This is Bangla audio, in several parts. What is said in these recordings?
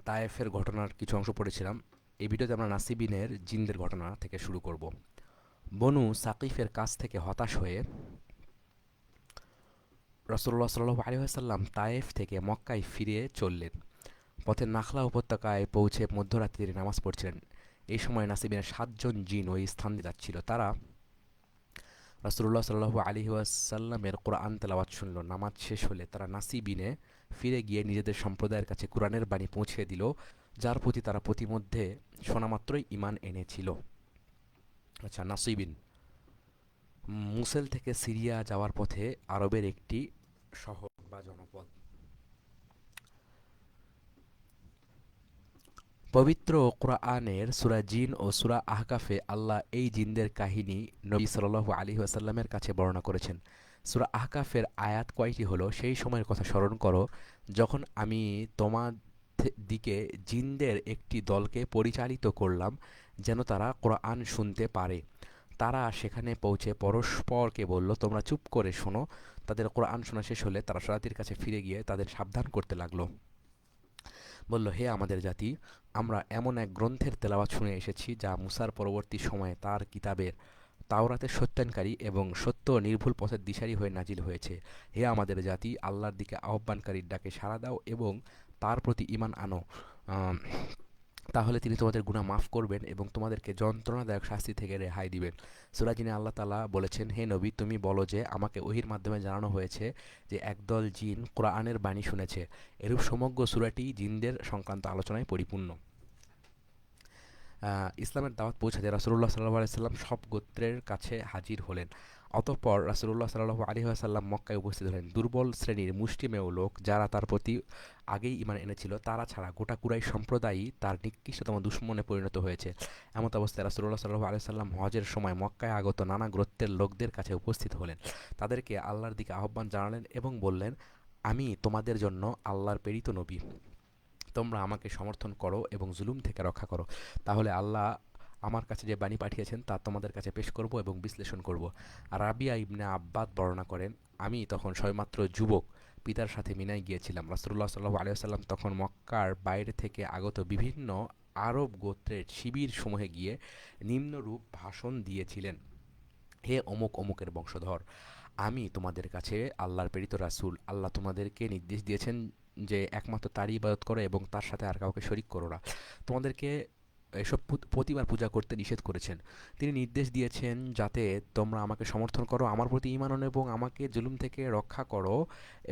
তায়েফের ঘটনার কিছু অংশ পড়েছিলাম। এই ভিডিওতে আমরা নাসিবিনের জিনদের ঘটনা থেকে শুরু করব। বনু সাকিফের কাছ থেকে হতাশ হয়ে রাসূলুল্লাহ সাল্লাল্লাহু আলাইহি ওয়াসাল্লাম তায়েফ থেকে মক্কায় ফিরে চললেন। পথে নাখলা উপত্যকায় পৌঁছে মধ্যরাতে তিনি নামাজ পড়ছিলেন। এই সময় নাসিবিনের 7 জন জিন ওই স্থান দিয়ে যাচ্ছিল। তারা রাসূলুল্লাহ সাল্লাল্লাহু আলাইহি ওয়াসাল্লামের কোরআন তেলাওয়াত শুনল। নামাজ শেষ হলে তারা নাসিবিনে ফিরে গিয়ে নিজেদের সম্প্রদায়ের কাছে কোরআনের বাণী পৌঁছে দিল, যার প্রতি তারা প্রতিমধ্যে শোনামাত্রই ঈমান এনেছিল। আচ্ছা, নাসিবিন মুসেল থেকে সিরিয়া যাওয়ার পথে আরবের একটি শহর বা জনপদ। পবিত্র কোরআনের সূরা জিন ও সূরা আহকাফে আল্লাহ এই জিনদের কাহিনী নবী সাল্লাল্লাহু আলাইহি ওয়াসাল্লামের কাছে বর্ণনা করেছেন। সূরা আহকাফের আয়াত কয়টি হলো, সেই সময়ের কথা স্মরণ করো যখন আমি তোমার দিকে জিনদের একটি দলকে পরিচালিত করলাম যেন তারা কোরআন শুনতে পারে। তারা সেখানে পৌঁছে পরস্পরকে বলল, তোমরা চুপ করে শোনো। তাদের কোরআন শোনা শেষ হলে তারা সারাতির কাছে ফিরে গিয়ে তাদের সাবধান করতে লাগলো। বলল, হে আমাদের জাতি, আমরা এমন এক গ্রন্থের তেলাওয়াত শুনে এসেছি যা মুসার পরবর্তী সময়ে তার কিতাবের তাওরাতের সত্যায়নকারী এবং সত্য ও নির্ভুল পথের দিশারি হয়ে নাজিল হয়েছে। হে আমাদের জাতি, আল্লাহর দিকে আহ্বানকারীর ডাকে সাড়া দাও এবং তার প্রতি ঈমান আনো। আম, তাহলে তিনি তোমাদের গুনাহ মাফ করবেন এবং তোমাদেরকে যন্ত্রণাদায়ক শাস্তি থেকে রেহাই দিবেন। সূরা জিনে আল্লাহ তাআলা বলেছেন, হে নবী, তুমি বলো যে আমাকে ওহীর মাধ্যমে জানানো হয়েছে যে একদল জিন কোরআনের বাণী শুনেছে। এরূপ সমগ্র সূরাটি জিনদের সংক্রান্ত আলোচনায় পরিপূর্ণ। ইসলামের দাওয়াত পৌঁছাতে রাসূলুল্লাহ সাল্লাল্লাহু আলাইহি সাল্লাম সব গোত্রের কাছে হাজির হলেন। অতঃপর রাসূলুল্লাহ সাল্লাল্লাহু আলাইহি ওয়াসাল্লাম মক্কায় উপস্থিত হলেন। দুর্বল শ্রেণীর মুষ্টিমেয় লোক যারা তার প্রতি আগেই ঈমান এনেছিল তারা ছাড়া গোটা কুরাইশ সম্প্রদায়ই তার নিকৃষ্টতম দুশমনে পরিণত হয়েছে। এমত অবস্থায় রাসূলুল্লাহ সাল্লাল্লাহু আলাইহি সাল্লাম হজের সময় মক্কায় আগত নানা গোত্রের লোকদের কাছে উপস্থিত হলেন। তাদেরকে আল্লাহর দিকে আহ্বান জানালেন এবং বললেন, আমি তোমাদের জন্য আল্লাহর প্রেরিত নবী। তোমরা আমাকে সমর্থন করো এবং জুলুম থেকে রক্ষা করো। তাহলে আল্লাহ আমার কাছে যে বাণী পাঠিয়েছেন তা তোমাদের কাছে পেশ করব এবং বিশ্লেষণ করব। আর রাবিয়া ইবনে আব্বাদ বর্ণনা করেন, আমি তখন সবেমাত্র যুবক পিতার সাথে মিনায় গিয়েছিলাম। রাসূলুল্লাহ সাল্লাল্লাহু আলাইহি ওয়াসাল্লাম তখন মক্কার বাইরে থেকে আগত বিভিন্ন আরব গোত্রের শিবির সমূহে গিয়ে নিম্নরূপ ভাষণ দিয়েছিলেন, হে অমুক অমুকের বংশধর, আমি তোমাদের কাছে আল্লাহর প্রেরিত রাসূল। আল্লাহ তোমাদেরকে নির্দেশ দিয়েছেন যে একমাত্র তারই ইবাদত করো এবং তার সাথে আর কাউকে শরিক করো না। তোমাদেরকে এসব প্রতিবার পূজা করতে নিষেধ করেছেন। তিনি নির্দেশ দিয়েছেন যাতে তোমরা আমাকে সমর্থন করো, আমার প্রতি ঈমান আনো এবং আমাকে জুলুম থেকে রক্ষা করো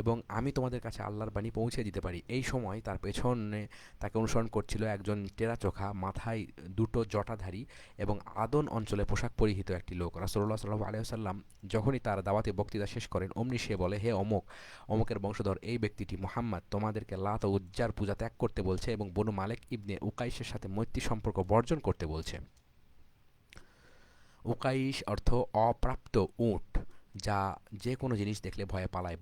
এবং আমি তোমাদের কাছে আল্লাহর বাণী পৌঁছে দিতে পারি। এই সময় তার পেছনে তাকে অনুসরণ করছিল একজন টেরাচোখা, মাথায় দুটো জটাধারী এবং আদন অঞ্চলে পোশাক পরিহিত একটি লোক। রাসূলুল্লাহ সাল্লাল্লাহু আলাইহি ওয়াসাল্লাম যখনই তার দাওয়াতে বক্তৃতা শেষ করেন অমনি সে বলে, হে অমুক অমুকের বংশধর, এই ব্যক্তিটি মুহাম্মদ তোমাদেরকে লাত ও উজ্জার পূজা ত্যাগ করতে বলছে এবং বনু মালিক ইবনে উকাইশের সাথে মৈত্রী সম্পর্ক বর্জন করতে বলছে। উকাইশ অর্থ অপ্রাপ্ত উট, যা যে কোনো জিনিস দেখলে ভয়ে পালায়।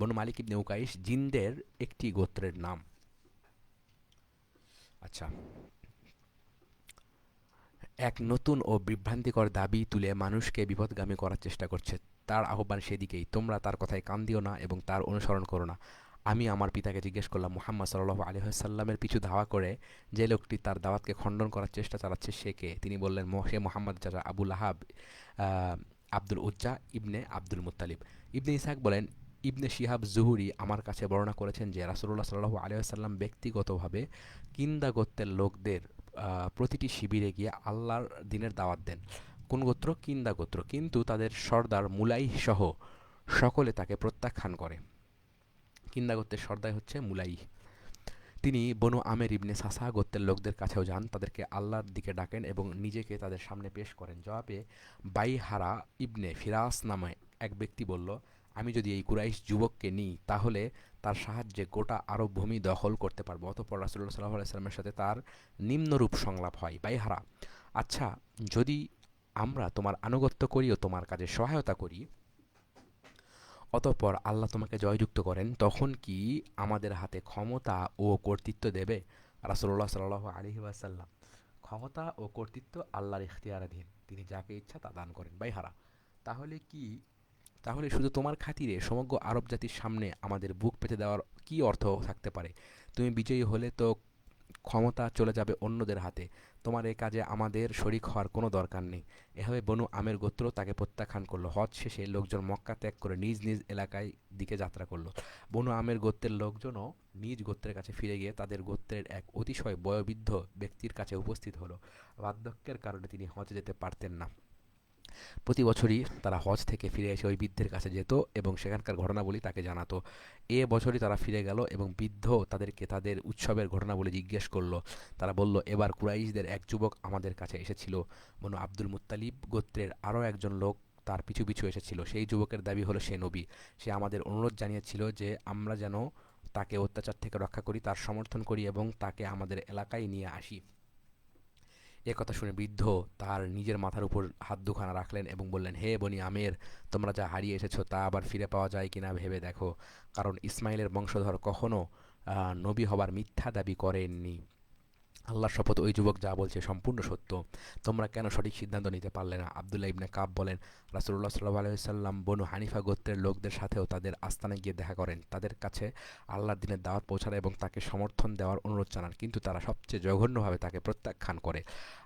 বনু মালিক ইবনে উকাইশ জিনদের একটি গোত্রের নাম। আচ্ছা, এক নতুন ও বিভ্রান্তিকর দাবি তুলে মানুষকে বিপথগামী করার চেষ্টা করছে। তার আহ্বান সেদিকেই, তোমরা তার কথায় কান দিও না এবং তার অনুসরণ করো না। আমি আমার পিতাকে জিজ্ঞেস করলাম, মুহাম্মদ সাল্লাল্লাহু আলাইহি ওয়াসাল্লামের পিছু ধাওয়া করে যে লোকটি তার দাওয়াতকে খণ্ডন করার চেষ্টা চালাচ্ছে সে কে? তিনি বললেন, সে মোহাম্মদ চাচা আবু লাহাব, আব্দুল উজ্জা ইবনে আব্দুল মুত্তালিব। ইবনে ইসহাক বলেন, ইবনে শিহাব জুহুরি আমার কাছে বর্ণনা করেছেন যে রাসূলুল্লাহ সাল্লাল্লাহু আলাইহি ওয়াসাল্লাম ব্যক্তিগতভাবে কিন্দা গোত্রের লোকদের প্রতিটি শিবিরে গিয়ে আল্লাহর দিনের দাওয়াত দেন। কোন গোত্র? কিন্দা গোত্র। কিন্তু তাদের সর্দার মুলাইহ সহ সকলে তাকে প্রত্যাখ্যান করে। কিন্দা গোত্রের সর্দার হচ্ছে মুলাইহ। তিনি বনু আমের ইবনে সাসা গোত্রের লোকদের কাছেও যান, তাদেরকে আল্লাহর দিকে ডাকেন এবং নিজেকে তাদের সামনে পেশ করেন। জবাবে বাইহারা ইবনে ফিরাস নামে এক ব্যক্তি বলল, আমি যদি এই কুরাইশ যুবককে নিই তাহলে তার সাহায্যে গোটা আরব ভূমি দখল করতে পারবো। অতঃপর রাসূলুল্লাহ সাল্লাল্লাহু আলাইহি ওয়াসাল্লামের সাথে তার নিম্নরূপ সংলাপ হয়, বাইহারা, আচ্ছা, যদি আমরা তোমার আনুগত্য করি ও তোমার কাজে সহায়তা করি, অতঃপর আল্লাহ তোমাকে জয়যুক্ত করেন, তখন কি আমাদের হাতে ক্ষমতা ও কর্তৃত্ব দেবে? রাসূলুল্লাহ সাল্লাল্লাহু আলাইহি ওয়াসাল্লাম, ক্ষমতা ও কর্তৃত্ব আল্লাহর ইখতিয়ারাধীন, তিনি যাকে ইচ্ছা তা দান করেন। বাইহারা, তাহলে কি তাহলে শুধু তোমার খাতিরে সমগ্র আরব জাতির সামনে আমাদের বুক পেতে দেওয়ার কি অর্থ থাকতে পারে? তুমি বিজয়ী হলে তো ক্ষমতা চলে যাবে অন্যদের হাতে। তোমার এই কাজে আমাদের শরিক হওয়ার কোনো দরকার নেই। এভাবে বনু আমের গোত্র তাকে প্রত্যাখ্যান করলো। হজ শেষে লোকজন মক্কা ত্যাগ করে নিজ নিজ এলাকায় দিকে যাত্রা করলো। বনু আমের গোত্রের লোকজনও নিজ গোত্রের কাছে ফিরে গিয়ে তাদের গোত্রের এক অতিশয় বয়োবৃদ্ধ ব্যক্তির কাছে উপস্থিত হলো। বার্ধক্যের কারণে তিনি হজে যেতে পারতেন না। প্রতি বছরই তারা হজ থেকে ফিরে এসে ওই বৃদ্ধের কাছে যেত এবং সেখানকার ঘটনাবলী তাকে জানাতো। এ বছরই তারা ফিরে গেল এবং বৃদ্ধ তাদেরকে তাদের উৎসবের ঘটনাবলী জিজ্ঞেস করলো। তারা বলল, এবার কুরাইশদের এক যুবক আমাদের কাছে এসেছিল। বনু আব্দুল মুত্তালিব গোত্রের আরও একজন লোক তার পিছু পিছু এসেছিল। সেই যুবকের দাবি হলো সে নবী। সে আমাদের অনুরোধ জানিয়েছিল যে আমরা যেন তাকে অত্যাচার থেকে রক্ষা করি, তার সমর্থন করি এবং তাকে আমাদের এলাকায় নিয়ে আসি। এ কথা শুনে বৃদ্ধ তার নিজের মাথার উপর হাত দুখানা রাখলেন এবং বললেন, হে বনি আমের, তোমরা যা হারিয়ে এসেছো তা আবার ফিরে পাওয়া যায় কিনা ভেবে দেখো। কারণ ইসমাইলের বংশধর কখনো নবী হবার মিথ্যা দাবি করেননি। আল্লাহর শপথ, ওই যুবক যা বলছে সম্পূর্ণ সত্য। তোমরা কেন সঠিক সিদ্ধান্ত নিতে পারলে না? আব্দুল্লাহ ইবনে কাব বলেন, রাসূলুল্লাহ সাল্লাল্লাহু আলাইহি ওয়াসাল্লাম বনু হানিফা গোত্রের লোকদের সাথেও তাদের আস্তানায় গিয়ে দেখা করেন, তাদের কাছে আল্লাহর দিনের দাওয়াত পৌঁছান এবং তাকে সমর্থন দেওয়ার অনুরোধ জানান, কিন্তু তারা সবচেয়ে জঘন্যভাবে তাকে প্রত্যাখ্যান করে।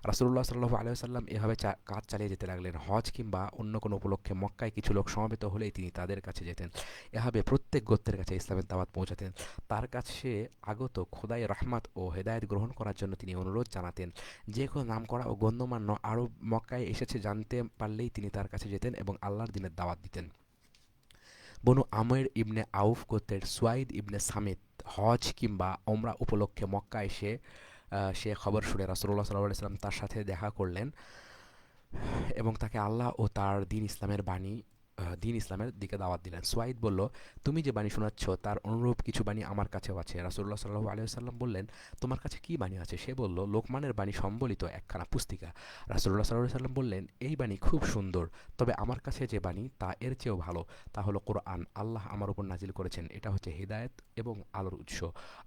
রাসূলুল্লাহ সাল্লাল্লাহু আলাইহি ওয়াসাল্লাম এভাবে কাজ চালিয়ে যেতে লাগলেন। হজ কিংবা অন্য কোনো উপলক্ষে মক্কায় কিছু লোক সমবেত হলেই তিনি তাদের কাছে যেতেন। এভাবে প্রত্যেক গোত্রের কাছে ইসলামের দাওয়াত পৌঁছাতেন। তার কাছে আগত খোদাই রহমত ও হেদায়েত গ্রহণ করার জন্য তিনি অনুরোধ জানাতেন। যে কোনো নামকরা ও গণ্যমান্য আরব মক্কায় এসেছে জানতে পারলেই তিনি তার কাছে যেতেন এবং আল্লাহর দিনের দাওয়াত দিতেন। বনু আমের ইবনে আউফ গোত্রের সুয়াইদ ইবনে সামিত হজ কিংবা ওমরা উপলক্ষে মক্কা এসে সে খবর শুনে রাসূলুল্লাহ সাল্লাল্লাহু আলাইহি ওয়াসাল্লাম তার সাথে দেখা করলেন এবং তাকে আল্লাহ ও তার দিন ইসলামের দিকে দাওয়াত দিলেন। সুয়াইদ বলল, তুমি যে বাণী শোনাচ্ছ তার অনুরূপ কিছু বাণী আমার কাছেও আছে। রাসূলুল্লাহ সাল্লাল্লাহু আলাইহি ওয়াসাল্লাম বললেন, তোমার কাছে কি বাণী আছে? সে বলল, লোকমানের বাণী সম্বলিত একখানা পুস্তিকা। রাসূলুল্লাহ সাল্লাল্লাহু আলাইহি ওয়াসাল্লাম বললেন, এই বাণী খুব সুন্দর, তবে আমার কাছে যে বাণী তা এর চেয়েও ভালো। তা হলো কোরআন। আল্লাহ আমার উপর নাজিল করেছেন। এটা হচ্ছে হিদায়াত এবং আলোর উৎস।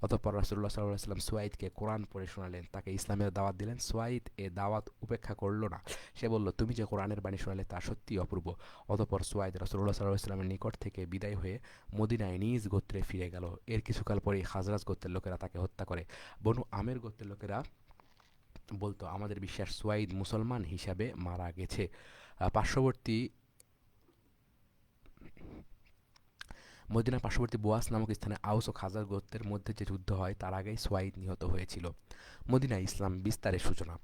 অতঃপর রাসূলুল্লাহ সাল্লাল্লাহু আলাইহি ওয়াসাল্লাম সুয়াইদকে কোরআন পড়ে শোনালেন, তাকে ইসলামের দাওয়াত দিলেন। সুয়াইদ এ দাওয়াত উপেক্ষা করল না। সে বলল, তুমি যে কোরআনের বাণী শোনালে তা সত্যিই অপূর্ব। অতঃপর সুয়াইদ রাসূলুল্লাহ সাল্লাল্লাহু আলাইহি ওয়াসাল্লামের নিকট থেকে বিদায় হয়ে মদিনায় নিজ গোত্রে ফিরে গেল। এর কিছুকাল পরেই খাজরাজ গোত্রের লোকেরা তাকে হত্যা করে। বনু আমের গোত্রের লোকেরা বলতো, আমাদের বিশ্বাস সুয়াইদ মুসলমান হিসাবে মারা গেছে। পার্শ্ববর্তী মদিনার পার্শ্ববর্তী বুয়াস নামক স্থানে আউস ও খাজার গোত্রের মধ্যে যে যুদ্ধ হয় তার আগেই সোয়াইদ নিহত হয়েছিল। মদিনায় ইসলাম বিস্তারের সূচনা।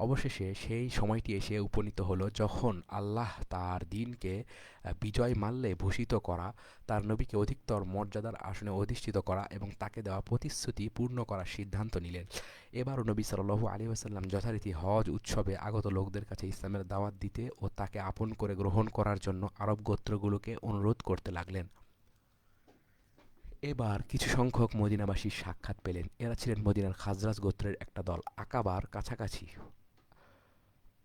অবশেষে সেই সময়টি এসে উপনীত হলো যখন আল্লাহ তার দিনকে বিজয় মাল্যে ভূষিত করা, তার নবীকে অধিকতর মর্যাদার আসনে অধিষ্ঠিত করা এবং তাকে দেওয়া প্রতিশ্রুতি পূর্ণ করার সিদ্ধান্ত নিলেন। এবারও নবী সাল্লাল্লাহু আলাইহি ওয়াসাল্লাম যথারীতি হজ উৎসবে আগত লোকদের কাছে ইসলামের দাওয়াত দিতে ও তাকে আপন করে গ্রহণ করার জন্য আরব গোত্রগুলোকে অনুরোধ করতে লাগলেন। এবার কিছু সংখ্যক মদিনাবাসী সাক্ষাৎ পেলেন। এরা ছিলেন মদিনার খাজরাজ গোত্রের একটা দল। আকাবার কাছাকাছি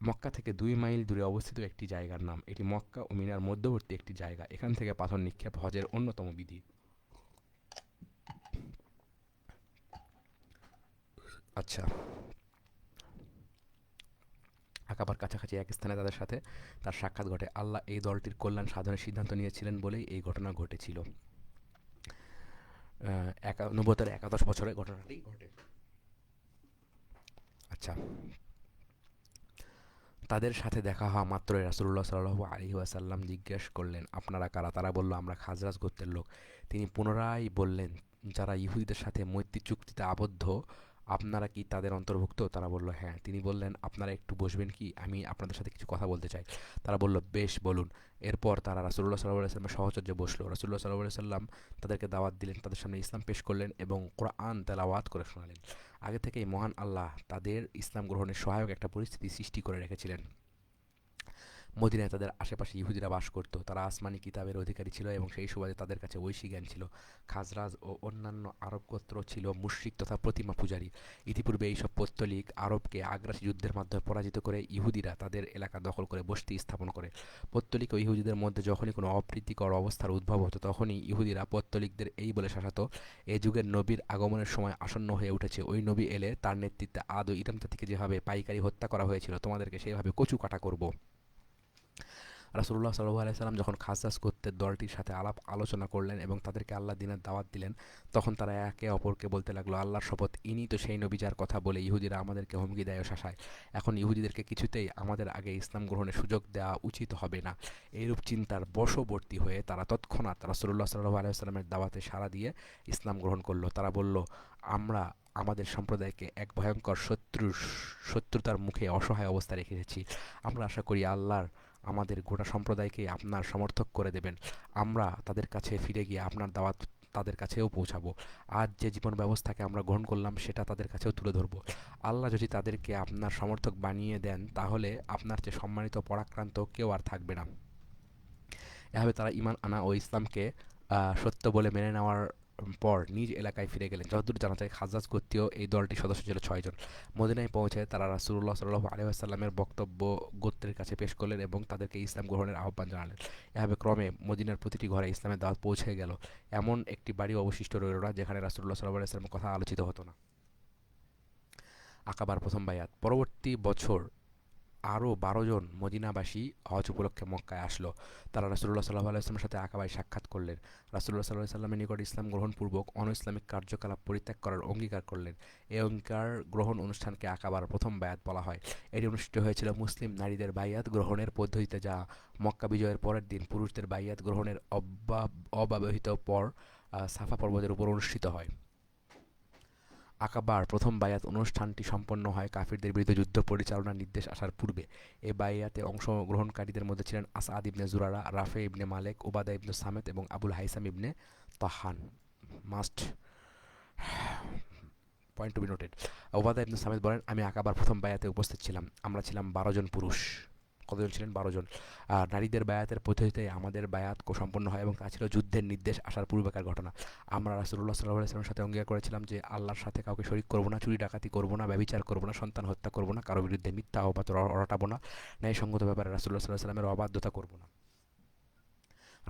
মক্কা থেকে 2 মাইল দূরে অবস্থিত একটি জায়গার নাম। এটি মক্কা ও মিনার মধ্যবর্তী একটি জায়গা। এখান থেকে পাথর নিক্ষেপ হজের অন্যতম বিধি। আচ্ছা, আকাবার কাছাকাছি এক স্থানে তাদের সাথে তার সাক্ষাৎ ঘটে। আল্লাহ এই দলটির কল্যাণ সাধনের সিদ্ধান্ত নিয়েছিলেন বলেই এই ঘটনা ঘটেছিল। নবুয়তের 11 বছরে ঘটনাটি ঘটে। আচ্ছা, তাদের সাথে দেখা হওয়া মাত্রই রাসূলুল্লাহ সাল্লাল্লাহু আলাইহি ওয়াসাল্লাম জিজ্ঞেস করলেন, আপনারা কারা? তারা বলল, আমরা খাজরাজ গোত্রের লোক। তিনি পুনরায় বললেন, যারা ইহুদিদের সাথে মৈত্রী চুক্তিতে আবদ্ধ, আপনারা কি তাদের অন্তর্ভুক্ত? তারা বলল, হ্যাঁ। তিনি বললেন, আপনারা একটু বসবেন কি? আমি আপনাদের সাথে কিছু কথা বলতে চাই। তারা বলল, বেশ, বলুন। এরপর তারা রাসূলুল্লাহ সাল্লাল্লাহু আলাইহি ওয়াসাল্লামের সহচর্যে বসলো। রাসূলুল্লাহ সাল্লাল্লাহু আলাইহি ওয়াসাল্লাম তাদেরকে দাওয়াত দিলেন, তাদের সামনে ইসলাম পেশ করলেন এবং কোরআন তেলাওয়াত করে শোনালেন। আগে থেকেই মহান আল্লাহ তাদের ইসলাম গ্রহণের সহায়ক একটা পরিস্থিতি সৃষ্টি করে রেখেছিলেন। মদিনায় তাদের আশেপাশে ইহুদিরা বাস করত। তারা আসমানি কিতাবের অধিকারী ছিল এবং সেই সুবাদে তাদের কাছে ঐশী জ্ঞান ছিল। খাজরাজ ও অন্যান্য আরব গোত্র ছিল মুশরিক তথা প্রতিমা পূজারী। ইতিপূর্বে এইসব পৌত্তলিক আরবকে আগ্রাসী যুদ্ধের মাধ্যমে পরাজিত করে ইহুদিরা তাদের এলাকা দখল করে বসতি স্থাপন করে। পৌত্তলিক ও ইহুদিদের মধ্যে যখনই কোনো অপ্রীতিকর অবস্থার উদ্ভব হতো তখনই ইহুদিরা পৌত্তলিকদের এই বলে শাসাত, এ যুগের নবীর আগমনের সময় আসন্ন হয়ে উঠেছে। ওই নবী এলে তার নেতৃত্বে আদ ও ইরাম জাতিকে যেভাবে পাইকারি হত্যা করা হয়েছিল তোমাদেরকে সেভাবে কচু কাটা করব। রাসূলুল্লাহ সাল্লাল্লাহু আলাইহি সাল্লাম যখন খাসরাজ গোত্রের দলটির সাথে আলাপ আলোচনা করলেন এবং তাদেরকে আল্লাহ দ্বীনের দাওয়াত দিলেন, তখন তারা একে অপরকে বলতে লাগলো, আল্লাহর শপথ, ইনি তো সেই নবী যার কথা বলে ইহুদিরা আমাদেরকে হুমকি দেয় ও শাসায়। এখন ইহুদিদেরকে কিছুতেই আমাদের আগে ইসলাম গ্রহণের সুযোগ দেওয়া উচিত হবে না। এইরূপ চিন্তার বশবর্তী হয়ে তারা তৎক্ষণাৎ রাসূলুল্লাহ সাল্লাল্লাহু আলাইহি ওয়াসাল্লামের দাওয়াতে সাড়া দিয়ে ইসলাম গ্রহণ করলো। তারা বলল, আমরা আমাদের সম্প্রদায়কে এক ভয়ঙ্কর শত্রুতার মুখে অসহায় অবস্থা রেখে এসেছি। আমরা আশা করি আল্লাহর আমাদের গোটা সম্প্রদায়কে আপনার সমর্থক করে দেবেন। আমরা তাদের কাছে ফিরে গিয়ে আপনার দাওয়াত তাদের কাছেও পৌঁছাবো। আজ যে জীবন ব্যবস্থাকে আমরা গ্রহণ করলাম সেটা তাদের কাছেও তুলে ধরবো। আল্লাহ যদি তাদেরকে আপনার সমর্থক বানিয়ে দেন তাহলে আপনার চেয়ে সম্মানিত পরাক্রান্ত কেউ আর থাকবে না। এভাবে তারা ঈমান আনা ও ইসলামকে সত্য বলে মেনে নেওয়ার পর নিজ এলাকায় ফিরে গেলেন। যতদূর জানা যায় খাজ্জাজ গোত্রীয় এই দলটির সদস্য ছিল ৬ জন। মদিনায় পৌঁছে তারা রাসূলুল্লাহ সাল্লাল্লাহু আলাইহি ওয়াসাল্লামের বক্তব্য গোত্রের কাছে পেশ করলেন এবং তাদেরকে ইসলাম গ্রহণের আহ্বান জানালেন। এভাবে ক্রমে মদিনার প্রতিটি ঘরে ইসলামের দাওয়াত পৌঁছে গেল। এমন একটি বাড়িও অবশিষ্ট রইল না যেখানে রাসূলুল্লাহ সাল্লাল্লাহু আলাইহি ওয়াসাল্লামের কথা আলোচিত হতো না। আকাবার প্রথম বায়াত। পরবর্তী বছর আরও ১২ জন মদিনাবাসী হজ উপলক্ষে মক্কায় আসলো। তারা রাসূলুল্লাহ সাল্লাল্লাহু আলাইহি ওয়াসাল্লামের সাথে আকাবায় সাক্ষাৎ করলেন। রাসূলুল্লাহ সাল্লাল্লাহু আলাইহি ওয়াসাল্লামের নিকট ইসলাম গ্রহণপূর্বক অনৈসলামিক কার্যকলাপ পরিত্যাগ করার অঙ্গীকার করলেন। এই অঙ্গীকার গ্রহণ অনুষ্ঠানকে আকাবার প্রথম বায়াত বলা হয়। এটি অনুষ্ঠিত হয়েছিল মুসলিম নারীদের বাইয়াত গ্রহণের পদ্ধতিতে, যা মক্কা বিজয়ের পরের দিন পুরুষদের বাইয়াত গ্রহণের অব্যবহিত পর সাফা পর্বতের উপর অনুষ্ঠিত হয়। আকাবার প্রথম বায়াত অনুষ্ঠানটি সম্পন্ন হয় কাফিরদের বিরুদ্ধে যুদ্ধ পরিচালনার নির্দেশ আসার পূর্বে। এই বায়াতে অংশগ্রহণকারীদের মধ্যে ছিলেন আসাদ ইবনে জুরারা, রাফে ইবনে মালেক, উবাদা ইবনে সামেত এবং আবুল হাইসাম ইবনে Tahan. Must point to be noted. Ubada ইবনে সামেত বলেন, আমি আকাবার প্রথম বায়াতে উপস্থিত ছিলাম। আমরা ছিলাম ১২ জন পুরুষ। কতজন ছিলেন? ১২ জন। আর নারীদের বায়াতের পদ্ধতিতে আমাদের বায়াত সম্পন্ন হয় এবং তা ছিল যুদ্ধের নির্দেশ আসার পূর্বেকার ঘটনা। আমরা রাসূলুল্লাহ সাল্লাল্লাহু আলাইহি ওয়াসাল্লামের সাথে অঙ্গীকার করেছিলাম যে আল্লাহর সাথে কাউকে শরীক করব না, চুরি ডাকাতি করব না, ব্যভিচার করব না, সন্তান হত্যা করব না, কারো বিরুদ্ধে মিথ্যা অপবাদ রটাবো না, ন্যায়সঙ্গত ব্যাপারে রাসূলুল্লাহ সাল্লাল্লাহু আলাইহি ওয়াসাল্লামের অবাধ্যতা করব না।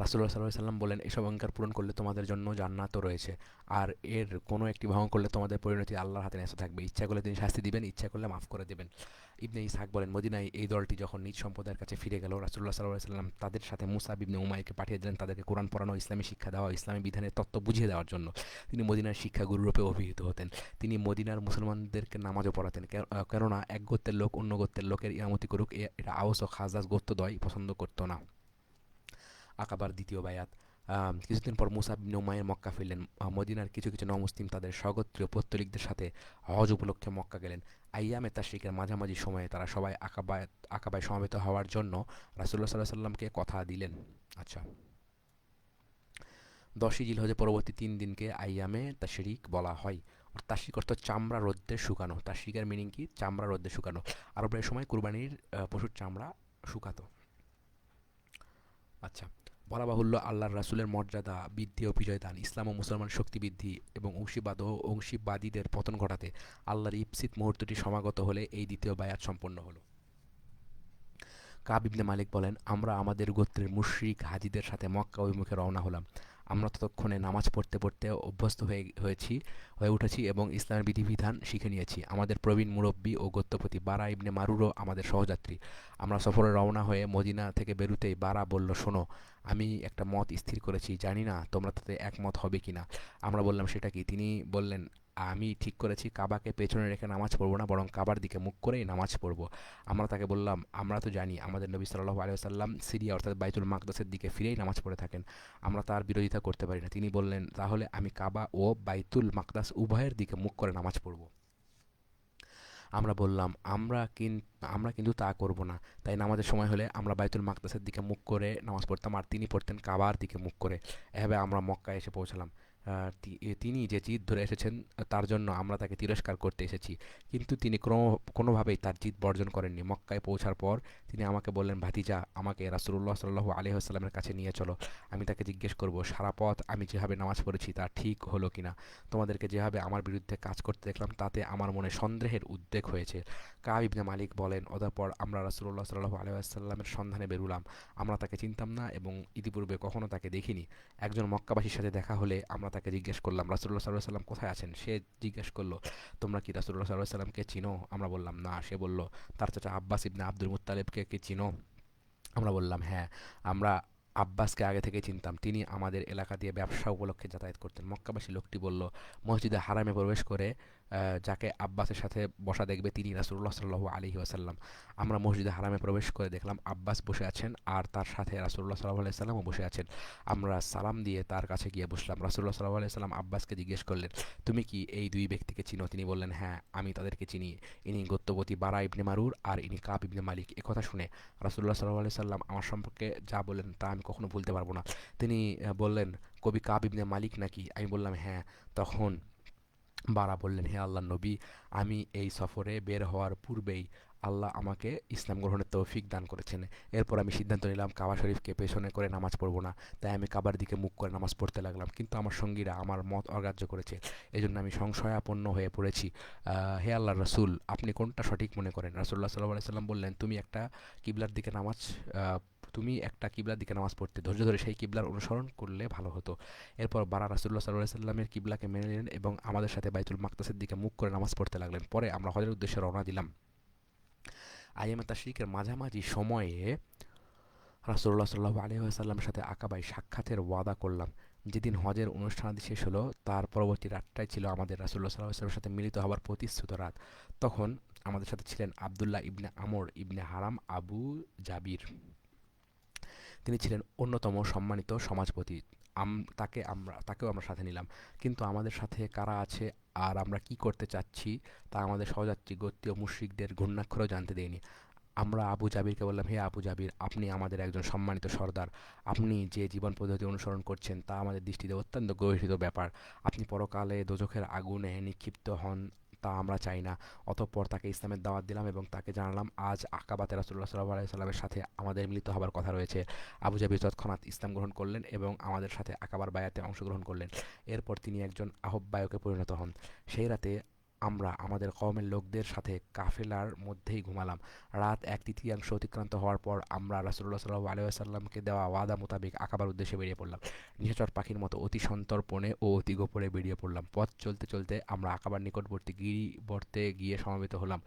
রাসূলুল্লাহ সাল্লাল্লাহু আলাইহি সাল্লাম বলেন, এসব অঙ্গীকার পূরণ করলে তোমাদের জন্য জান্নাতও রয়েছে, আর এর কোনো একটি ভঙ্গ করলে তোমাদের পরিণতি আল্লাহর হাতে ন্যস্ত থাকবে। ইচ্ছা করলে তিনি শাস্তি দিবেন, ইচ্ছা করলে মাফ করে দেবেন। ইবনে ইসহাক বলেন, মদিনায় এই দলটি যখন নিজ সম্প্রদায়ের কাছে ফিরে গেল, রাসূলুল্লাহ সাল্লাল্লাহু আলাইহি সাল্লাম তাদের সাথে মুসাব ইবনে উমাইরকে পাঠিয়ে দিলেন তাদেরকে কোরআন পড়ানো, ইসলামী শিক্ষা দেওয়া, ইসলামী বিধানের তত্ত্ব বুঝিয়ে দেওয়ার জন্য। তিনি মদিনার শিক্ষাগুরুরূপে অভিহিত হতেন। তিনি মদিনার মুসলমানদেরকে নামাজও পড়াতেন, কেননা এক গোত্রের লোক অন্য গোত্রের লোকের ইমামতি করুক এটা আওস ও খাজাজ গোত্রদ্বয় পছন্দ করত না। আকাবার দ্বিতীয় বায়াত। কিছুদিন পর মুসাব ইবনে উমাইর মক্কা ফিরলেন। মদিনার কিছু কিছু নমুসলিম তাদের স্বগোত্রীয় পৌত্তলিকদের সাথে হজ উপলক্ষে মক্কা গেলেন। আইয়ামে তাশরিকের মাঝামাঝি সময়ে তারা সবাই আকাবায় সমবেত হওয়ার জন্য রাসূলুল্লাহ সাল্লাল্লাহু আলাইহি সাল্লামকে কথা দিলেন। আচ্ছা, ১০ই জিলহজের পরবর্তী ৩ দিনকে আইয়ামে তাশরিক বলা হয়। তাশরিক অর্থ চামড়া রোদ্দে শুকানো। তাশরিকের মিনিং কি? চামড়া রোদ্দে শুকানো। আরবরা এই সময় কুরবানির পশুর চামড়া শুকাতো। আচ্ছা, বলা বাহুল্য আল্লাহর রাসূলের মর্যাদা বৃদ্ধি ও বিজয় দান, ইসলাম ও মুসলমান শক্তি বৃদ্ধি এবং অংশীবাদীদের পতন ঘটাতে আল্লাহর ইপ্সিত মুহূর্তটি সমাগত হলে এই দ্বিতীয় বায়াত সম্পন্ন হলো। কাব ইবনে মালিক বলেন, আমরা আমাদের গোত্রের মুশরিক হাজিদের সাথে মক্কা অভিমুখে রওনা হলাম। আমরা ততক্ষণে নামাজ পড়তে পড়তে অভ্যস্ত হয়ে উঠেছি এবং ইসলামের বিধিবিধান শিখে নিয়েছি। আমাদের প্রবীণ মুরব্বী ও গোত্রপতি বারা ইবনে মারুরও আমাদের সহযাত্রী। আমরা সফরে রওনা হয়ে মদিনা থেকে বেরুতেই বারা বলল, শোনো, আমি একটা মত স্থির করেছি, জানি না তোমরা তাতে একমত হবে কিনা। আমরা বললাম, সেটা কি? তিনি বললেন, আমি ঠিক করেছি কাবাকে পেছনে রেখে নামাজ পড়বো না, বরং কাবার দিকে মুখ করেই নামাজ পড়বো। আমরা তাকে বললাম, আমরা তো জানি আমাদের নবী সাল্লাল্লাহু আলাইহি ওয়াসাল্লাম সিরিয়া অর্থাৎ বাইতুল মাকদাসের দিকে ফিরেই নামাজ পড়ে থাকেন। আমরা তার বিরোধিতা করতে পারি না। তিনি বললেন, তাহলে আমি কাবা ও বাইতুল মাকদাস উভয়ের দিকে মুখ করে নামাজ পড়ব। আমরা বললাম, আমরা কিন্তু তা করব না। তাই নামাজের সময় হলে আমরা বাইতুল মাকদাসের দিকে মুখ করে নামাজ পড়তাম আর তিনি পড়তেন কাবার দিকে মুখ করে। এভাবে আমরা মক্কায় এসে পৌঁছালাম। তিনি যে জিদ ধরে এসেছেন তার জন্য আমরা তাকে তিরস্কার করতে এসেছি, কিন্তু তিনি কোনোভাবেই তার জিদ বর্জন করেননি। মক্কায় পৌঁছার পর তিনি আমাকে বললেন, ভাতিজা, আমাকে রাসূলুল্লাহ সাল্লাল্লাহু আলাইহি ওয়াসাল্লামের কাছে নিয়ে চলো। আমি তাকে জিজ্ঞেস করব সারা পথ আমি যেভাবে নামাজ পড়েছি তা ঠিক হলো কিনা। তোমাদেরকে যেভাবে আমার বিরুদ্ধে কাজ করতে দেখলাম তাতে আমার মনে সন্দেহের উদ্রেক হয়েছে। কাব ইবনে মালিক বলেন, অতঃপর আমরা রাসূলুল্লাহ সাল্লাল্লাহু আলাইহি ওয়াসাল্লামের সন্ধানে বেরুলাম। আমরা তাকে চিনতাম না এবং ইতিপূর্বে কখনো তাকে দেখিনি। একজন মক্কাবাসীর সাথে দেখা হলে আমরা তাকে জিজ্ঞেস করলাম, রাসূলুল্লাহ সাল্লাল্লাহু আলাইহি ওয়াসাল্লাম কোথায় আছেন? সে জিজ্ঞেস করলো, তোমরা কি রাসূলুল্লাহ সাল্লাল্লাহু আলাইহি ওয়াসাল্লামকে চিনো? আমরা বললাম, না। সে বলল, তার চাচা আব্বাস ইবনে আব্দুল মুত্তালিবকে কি চিনো? আমরা বললাম, হ্যাঁ, আমরা আব্বাসকে আগে থেকে চিনতাম, তিনি আমাদের এলাকা দিয়ে ব্যবসা উপলক্ষে যাতায়াত করতেন। মক্কাবাসী লোকটি বলল, মসজিদে হারামে প্রবেশ করে যাকে আব্বাসের সাথে বসা দেখবে তিনি রাসূলুল্লাহ সাল্লাল্লাহু আলাইহি ওয়াসাল্লাম। আমরা মসজিদে হারামে প্রবেশ করে দেখলাম আব্বাস বসে আছেন আর তার সাথে রাসূলুল্লাহ সাল্লাল্লাহু আলাইহি সাল্লামও বসে আছেন। আমরা সালাম দিয়ে তার কাছে গিয়ে বসলাম। রাসূলুল্লাহ সাল্লাল্লাহু আলাইহি সাল্লাম আব্বাসকে জিজ্ঞেস করলেন, তুমি কি এই দুই ব্যক্তিকে চিনো? তিনি বললেন, হ্যাঁ, আমি তাদেরকে চিনি। ইনি গোত্রপতি বারা ইবনে মারুর আর ইনি কাব ইবনে মালিক। একথা শুনে রাসূলুল্লাহ সাল্লাল্লাহু আলাইহি সাল্লাম আমার সম্পর্কে যা বললেন তা আমি কখনো ভুলতে পারবো না। তিনি বললেন, কবি কাব ইবনে মালিক নাকি? আমি বললাম, হ্যাঁ। তখন বারা বললেন, হে আল্লাহর নবী, আমি এই সফরে বের হওয়ার পূর্বেই আল্লাহ আমাকে ইসলাম গ্রহণের তৌফিক দান করেছেন। এরপর আমি সিদ্ধান্ত নিলাম কাবা শরীফকে পেছনে করে নামাজ পড়বো না। তাই আমি কাবার দিকে মুখ করে নামাজ পড়তে লাগলাম, কিন্তু আমার সঙ্গীরা আমার মত অগ্রাহ্য করেছে। এজন্য আমি সংশয়াপন্ন হয়ে পড়েছি। হে আল্লাহর রসুল, আপনি কোনটা সঠিক মনে করেন? রাসূলুল্লাহ সাল্লাল্লাহু আলাইহি সাল্লাম বললেন, কিবলার দিকে নামাজ আহ, তুমি একটা কিবলার দিকে নামাজ পড়তে, ধৈর্য ধরে সেই কিবলার অনুসরণ করলে ভালো হতো। এরপর বারা রাসূলুল্লাহ সাল্লাল্লাহু আলাইহি সাল্লামের কিবলাকে মেনে নিলেন এবং আমাদের সাথে বাইতুল মাকদাসের দিকে মুখ করে নামাজ পড়তে লাগলেন। পরে আমরা হজের উদ্দেশ্যে রওনা দিলাম। আইয়ামে তাশরিকের মাঝামাঝি সময়ে রাসূলুল্লাহ সাল্লাল্লাহু আলাইহি ওয়াসাল্লামের সাথে আকাবায় সাক্ষাতের ওয়াদা করলাম। যেদিন হজের অনুষ্ঠানাদি শেষ হলো তার পরবর্তী রাতটাই ছিল আমাদের রাসূলুল্লাহ সাল্লাল্লাহু আলাইহি ওয়াসাল্লামের সাথে মিলিত হবার প্রতিশ্রুত রাত। তখন আমাদের সাথে ছিলেন আব্দুল্লাহ ইবনে আমর ইবনে হারাম আবু জাবির। তিনি ছিলেন অন্যতম সম্মানিত সমাজপতি। তাকেও আমরা সাথে নিলাম। কিন্তু আমাদের সাথে কারা আছে আর আমরা কি করতে চাচ্ছি তা আমাদের সহযাত্রী গোত্রীয় মুশরিকদের ঘূর্ণাক্ষরেও জানতে দেয়নি। আমরা আবু জাবিরকে বললাম, হে আবু জাবির, আপনি আমাদের একজন সম্মানিত সর্দার। আপনি যে জীবন পদ্ধতি অনুসরণ করছেন তা আমাদের দৃষ্টিতে অত্যন্ত গর্হিত ব্যাপার। আপনি পরকালে দোজখের আগুনে নিক্ষিপ্ত হন তা আমরা চাই না। অতঃপর তাকে ইসলামের দাওয়াত দিলাম এবং তাকে জানালাম আজ আকাবাতে রাসূলুল্লাহ সাল্লাল্লাহু আলাইহি সাল্লামের সাথে আমাদের মিলিত হবার কথা রয়েছে। আবু জাবির তৎক্ষণাৎ ইসলাম গ্রহণ করলেন এবং আমাদের সাথে আকাবার বায়াতে অংশগ্রহণ করলেন। এরপর তিনি একজন আহ্বায়কে পরিণত হন। সেই রাতে আমরা আমাদের কওমের লোকদের সাথে কাফেলার মধ্যেই ঘুমালাম। রাত 1/3 অতিক্রান্ত হওয়ার পর আমরা রাসূলুল্লাহ সাল্লাল্লাহু আলাইহি ওয়াসাল্লামকে দেওয়া ওয়াদা মোতাবেক আকাবার উদ্দেশ্যে বেরিয়ে পড়লাম। নিশাচর পাখির মতো অতি সন্তর্পণে ও অতি গোপনে বেরিয়ে পড়লাম। পথ চলতে চলতে আমরা আকাবার নিকটবর্তী গিরিবর্তে গিয়ে সমবেত হলাম।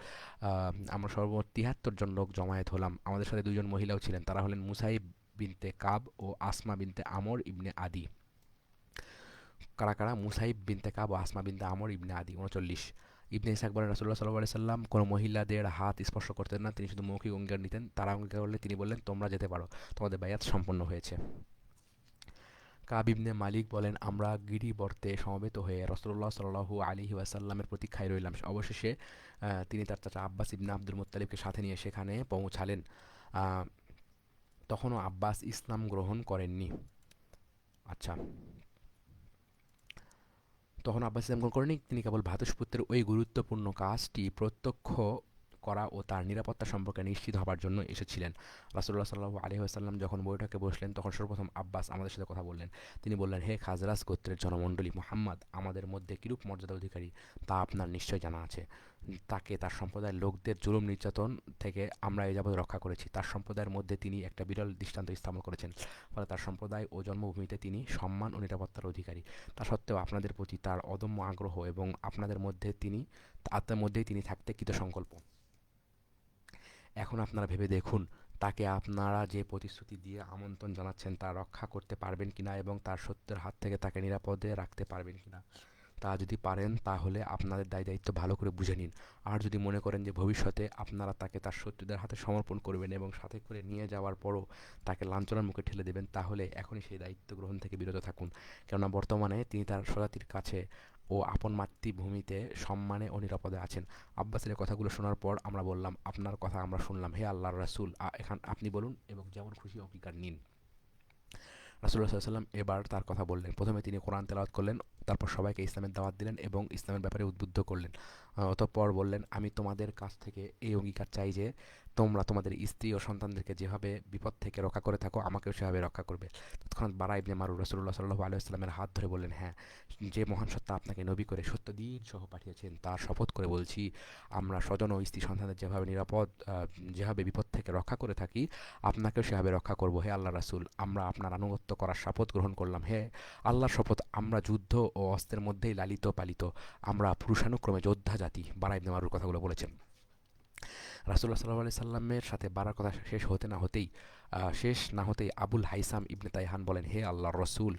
আমরা সর্বমোট ৭৩ জন লোক জমায়েত হলাম। আমাদের সাথে দুজন মহিলাও ছিলেন, তারা হলেন মুসাইব বিনতে কাব ও আসমা বিনতে আমর ইবনে আদি। কারা কারা? মুসাইব বিনতে কাব ও আসমা বিনতে আমর ইবনে আদি। 39। ইবনে ইসহাক বলেন, রাসূলুল্লাহ সাল্লাল্লাহু আলাইহি সাল্লাম কোনো মহিলাদের হাত স্পর্শ করতেন না, তিনি শুধু মৌখিক অঙ্গীকার নিতেন। তারা অঙ্গীকার করলে তিনি বললেন, তোমরা যেতে পারো, তোমাদের বায়াত সম্পন্ন হয়েছে। কাব ইবনে মালিক বলেন, আমরা গিরিবর্তে সমবেত হয়ে রাসূলুল্লাহ সাল্লাল্লাহু আলাইহি ওয়াসাল্লামের প্রতীক্ষায় রইলাম। অবশেষে তিনি তার চাচা আব্বাস ইবনে আব্দুল মুত্তালিবকে সাথে নিয়ে সেখানে পৌঁছালেন। আহ, তখনও আব্বাস ইসলাম গ্রহণ করেননি। আচ্ছা, তখন আব্বাস ইসলাম গ্রহণ করেননি, তিনি কেবল ভ্রাতুষ্পুত্রের ওই গুরুত্বপূর্ণ কাজটি প্রত্যক্ষ করা ও তার নিরাপত্তা সম্পর্কে নিশ্চিত হবার জন্য এসেছিলেন। রাসূলুল্লাহ সাল্লাল্লাহু আলাইহি ওয়াসাল্লাম যখন বৈঠকে বসলেন তখন সর্বপ্রথম আব্বাস আমাদের সাথে কথা বললেন। তিনি বললেন, হে খাজরাজ গোত্রের জনমণ্ডলী, মুহাম্মদ আমাদের মধ্যে কিরূপ মর্যাদার অধিকারী তা আপনার নিশ্চয় জানা আছে। তাকে তার সম্প্রদায়ের লোকদের জুলুম নির্যাতন থেকে আমরা এ যাবৎ রক্ষা করেছি। তার সম্প্রদায়ের মধ্যে তিনি একটা বিরল দৃষ্টান্ত স্থাপন করেছেন। ফলে তার সম্প্রদায় ও জন্মভূমিতে তিনি সম্মান ও নিরাপত্তার অধিকারী। তা সত্ত্বেও আপনাদের প্রতি তার অদম্য আগ্রহ এবং আপনাদের মধ্যেই তিনি থাকতে কৃতসংকল্প। এখন আপনারা ভেবে দেখুন, তাকে আপনারা যে প্রতিশ্রুতি দিয়ে আমন্ত্রণ জানাচ্ছেন তা রক্ষা করতে পারবেন কিনা এবং তার শত্রুর হাত থেকে তাকে নিরাপদে রাখতে পারবেন কিনা। তা যদি পারেন তাহলে আপনাদের দায়িত্ব ভালো করে বুঝে নিন। আর যদি মনে করেন যে ভবিষ্যতে আপনারা তাকে তার শত্রুদের হাতে সমর্পণ করবেন এবং সাথে করে নিয়ে যাওয়ার পরও তাকে লাঞ্ছনার মুখে ঠেলে দেবেন, তাহলে এখনই সেই দায়িত্ব গ্রহণ থেকে বিরত থাকুন। কেননা বর্তমানে তিনি তার স্বজাতির কাছে ও আপন মাতৃভূমিতে সম্মানে ও নিরাপদে আছেন। আব্বাসের এই কথাগুলো শোনার পর আমরা বললাম, আপনার কথা আমরা শুনলাম, হে আল্লাহর রাসূল, এখন আপনি বলুন এবং যেমন খুশি অঙ্গীকার নিন। রাসূলুল্লাহ সাল্লাল্লাহু আলাইহি ওয়াসাল্লাম এবার তার কথা বললেন। প্রথমে তিনি কোরআন তেলাওয়াত করলেন, তারপর সবাইকে ইসলামের দাওয়াত দিলেন এবং ইসলামের ব্যাপারে উদ্বুদ্ধ করলেন। অতঃপর বললেন, আমি তোমাদের কাছ থেকে এই অঙ্গীকার চাই যে তোমরা তোমাদের স্ত্রী ও সন্তানদেরকে যেভাবে বিপদ থেকে রক্ষা করে থাকো আমাকেও সেভাবে রক্ষা করবে। তৎক্ষণাৎ বারা ইবনে মারুর রাসূলুল্লাহ সাল্লাল্লাহু আলাইহি ওয়াসাল্লামের হাত ধরে বললেন, হ্যাঁ, যে মহান সত্তা আপনাকে নবী করে সত্যদীন সহ পাঠিয়েছেন তার শপথ করে বলছি, আমরা স্বজন ও স্ত্রী সন্তানদের যেভাবে বিপদ থেকে রক্ষা করে থাকি আপনাকেও সেভাবে রক্ষা করব। হে আল্লাহর রাসূল, আমরা আপনার আনুগত্য করার শপথ গ্রহণ করলাম। হে আল্লাহর শপথ, আমরা যুদ্ধ ও অস্ত্রের মধ্যেই লালিত পালিত, আমরা পুরুষানুক্রমে যোদ্ধা জাতি। বারা ইবনে মারুর কথাগুলো বলেছেন। রাসূলুল্লাহ সাল্লাল্লাহু আলাইহি সাল্লামের সাথে বারার কথা শেষ হতে না হতেই শেষ না হতেই আবুল হাইসাম ইবনে তাইহান বলেন, হে আল্লাহর রসুল,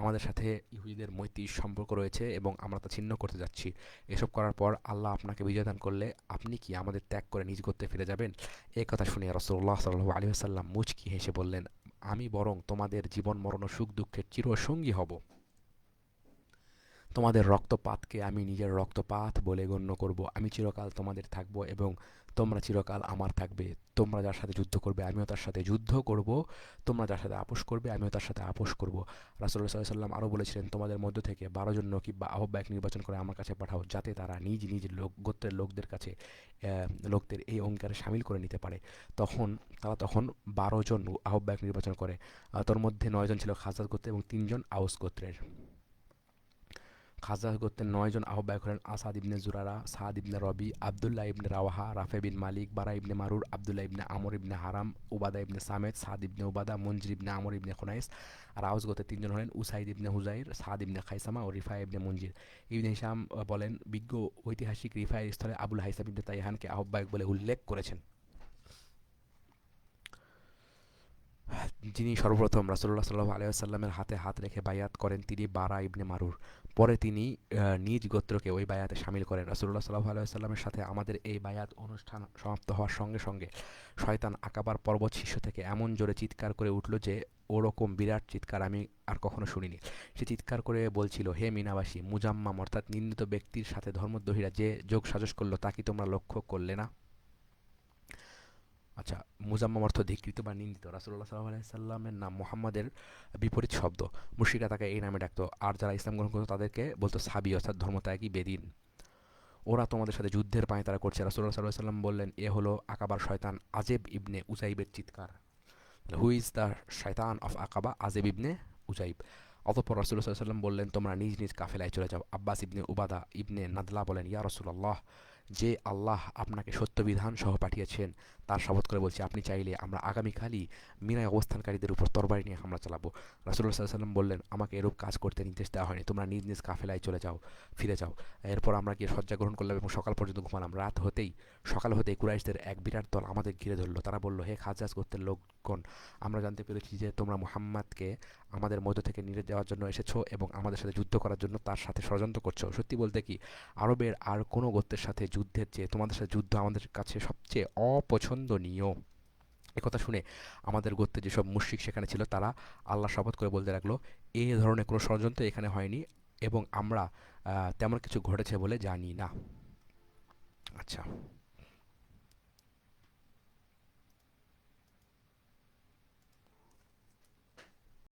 আমাদের সাথে ইহুদিদের মৈত্রী সম্পর্ক রয়েছে এবং আমরা তা ছিন্ন করতে যাচ্ছি। এসব করার পর আল্লাহ আপনাকে বিজয় দান করলে আপনি কি আমাদের ত্যাগ করে নিজ গোত্রে ফিরে যাবেন? এ কথা শুনে রাসূলুল্লাহ সাল্লাল্লাহু আলাইহি ওয়াসাল্লাম মুচকি হেসে বললেন, আমি বরং তোমাদের জীবন মরণ ও সুখ দুঃখের চিরসঙ্গী হব। তোমাদের রক্তপাতকে আমি নিজের রক্তপাত বলে গণ্য করব। আমি চিরকাল তোমাদের থাকব এবং তোমরা চিরকাল আমার থাকবে। তোমরা যার সাথে যুদ্ধ করবে আমিও তার সাথে যুদ্ধ করব। তোমরা যার সাথে আপোষ করবে আমিও তার সাথে আপোষ করব। রাসূলুল্লাহ সাল্লাল্লাহু আলাইহি ওয়াসাল্লাম আরও বলেছিলেন, তোমাদের মধ্য থেকে 12 জন নকিব বা আহ্বায়ক নির্বাচন করে আমার কাছে পাঠাও, যাতে তারা নিজ নিজ গোত্রের লোকদের কাছে লোকদের এই অঙ্গীকারে শামিল করে নিতে পারে। তখন 12 জন আহ্বায়ক নির্বাচন করে। তোর মধ্যে 9 জন ছিল খাজরাজ গোত্রের এবং 3 জন আউস গোত্রের। খাজরাজ গোত্রের 9 জন আহ্বায়ক হলেন আসাদ ইবনে জুরারা, সাদ ইবনে রবি, আবদুল্লাহ ইবনে রাওয়াহা, রাফে বিন মালিক, বারা ইবনে মারুর, আবদুল্লাহ ইবনে আমর ইবনে হারাম, উবাদা ইবনে সামেদ, সাদ ইবনে উবাদা, মঞ্জির ইবনে আমর ইবনে খুনাইস। আর আউস গোত্রের 3 জন হলেন উসাইদ ইবনে হুজাইর, সাদ ইবনে খাইসামা ও রিফা ইবনে মঞ্জির। ইবনে হিশাম বলেন, বিজ্ঞ ঐতিহাসিক রিফায়ের স্থলে আবুল হাইসাম ইবনে তাইহানকে আহ্বায়ক বলে উল্লেখ করেছেন, যিনি সর্বপ্রথম রাসূলুল্লাহ সাল্লাল্লাহু আলাইহি ওয়াসাল্লামের হাতে হাত রেখে বায়াত করেন তিনি বারা ইবনে মারুর। পরে তিনি নিজ গোত্রকে ওই বায়াতে শামিল করেন। রাসূলুল্লাহ সাল্লাল্লাহু আলাইহি ওয়াসাল্লামের সাথে আমাদের এই বায়াত অনুষ্ঠান সমাপ্ত হওয়ার সঙ্গে সঙ্গে শয়তান আকাবার পর্বত শীর্ষ থেকে এমন জোরে চিৎকার করে উঠল যে ওরকম বিরাট চিৎকার আমি আর কখনো শুনিনি। সে চিৎকার করে বলছিল, হে মিনাবাসী, মুজাম্মাম অর্থাৎ নিন্দিত ব্যক্তির সাথে ধর্মদ্রোহীরা যে যোগ সাজস করলো তা কি তোমরা লক্ষ্য করলে না? আচ্ছা, মুজাম্মাম অর্থ ধিকৃত বা নিন্দিত। রাসূলুল্লাহ সাল্লাল্লাহু আলাইহি সাল্লামের নাম মুহাম্মাদের বিপরীত শব্দ। মুশরিকরা তাকে এই নামে ডাকতো, আর যারা ইসলাম গ্রহণ করতো তাদেরকে বলতো সাবি অর্থাৎ ধর্মত্যাগী বেদিন। ওরা তোমাদের সাথে যুদ্ধের পাঁয়তারা করছে। রাসূলুল্লাহ সাল্লাল্লাহু আলাইহি সাল্লাম বললেন, এ হলো আকাবার শয়তান আজেব ইবনে উজাইবের চিৎকার। হু ইজ দ্য শয়তান অফ আকাবা? আজেব ইবনে উজাইব। অতঃপর রাসূলুল্লাহ সাল্লাল্লাহু আলাইহি ওয়াসাল্লাম বললেন, তোমরা নিজ নিজ কাফেলায় চলে যাও। আব্বাস ইবনে উবাদা ইবনে নাদলা বলেন, ইয়া রাসূলুল্লাহ, যে আল্লাহ আপনাকে সত্য বিধান সহ পাঠিয়েছেন তার শপথ করে বলছি, আপনি চাইলে আমরা আগামীকালই মিনায় অবস্থানকারীদের উপর তরবারি নিয়ে হামলা চালাবো। রাসূলুল্লাহ সাল্লাল্লাহু আলাইহি ওয়াসাল্লাম বললেন, আমাকে এরূপ কাজ করতে নির্দেশ দেওয়া হয়নি, তোমরা নিজ নিজ কাফেলায় চলে যাও, ফিরে যাও। এরপর আমরা গিয়ে শয্যা গ্রহণ করলাম এবং সকাল পর্যন্ত ঘুমালাম। সকাল হতেই কুরাইশদের এক বিরাট দল আমাদের ঘিরে ধরল। তারা বলল, হে খাজরাজ গোত্রের লোকগণ, আমরা জানতে পেরেছি যে তোমরা মুহাম্মাদকে আমাদের মধ্য থেকে নিয়ে যাওয়ার জন্য এসেছো এবং আমাদের সাথে যুদ্ধ করার জন্য তার সাথে ষড়যন্ত্র করছো। সত্যি বলতে কি, আরবের আর কোনো গোত্রের সাথে যুদ্ধের চেয়ে তোমাদের সাথে যুদ্ধ আমাদের কাছে সবচেয়ে অপছন্দনীয়। একথা শুনে আমাদের গোত্রে যেসব মুশরিক সেখানে ছিল তারা আল্লাহ শপথ করে বলতে লাগলো, এ ধরনের কোনো ষড়যন্ত্র এখানে হয়নি এবং আমরা তেমন কিছু ঘটেছে বলে জানি না। আচ্ছা।